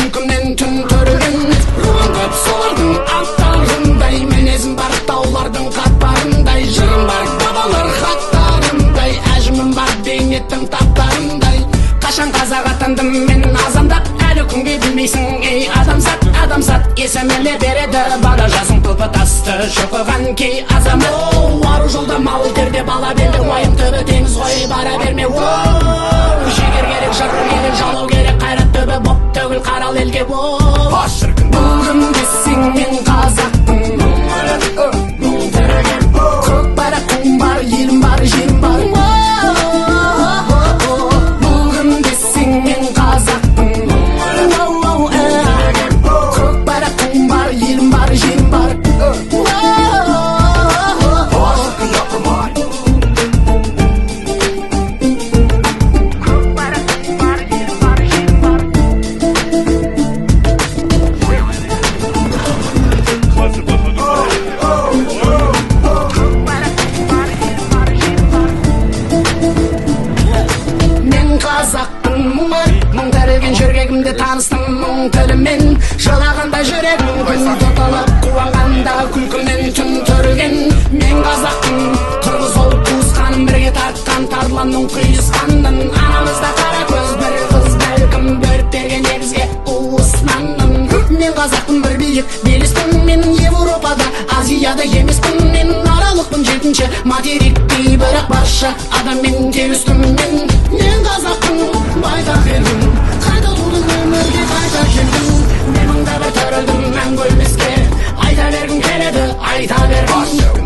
күлкімнен түн түрген руан көп солардың аттарындай мінезім бар таулардың қатпарындай жырым бар бабалар хаттарындай әжімім бар бейнеттің таптарындай қашан қазақ атандым мен азамдап әлі күнге білмейсің ей адамзат адамзат есімеле береді бала жасың тұлпы тасты шоқыған кей азамат ару жолда мал терде бала белді уайым түбі теңіз ғой бара берме жігер керек жыр керек жалау керек қайрат түбі боп төгіл қарал елге бүгін десең мен қазақпын көк байрақ туым бар елім бар жерім бар бүгін десең мен қазақпын көк байрақ туым бар елім бар жерім бар мұң тәрелген жүрегімде таныстым мұң тілімен жылағанда жүрегім күн тұтылып қуанғанда күлкімнен түн түрілген мен қазақпын қырғыз болып туысқаным бірге тартқан тарланның құйысқанын анамызда қара көз бір қыз бәлкім бөріктерге негізге уысқаным мен қазақпын бір биік белеспін мен Европада Азияда емеспін мен аралықпын жетінші материктей бірақ барша адаммен келістім мен қазақпын байтақ елім қайта тудым өмірге қайта келдім мен мыңда бір түрілдім мәңгі өлмеске айта бергім келеді айта бергім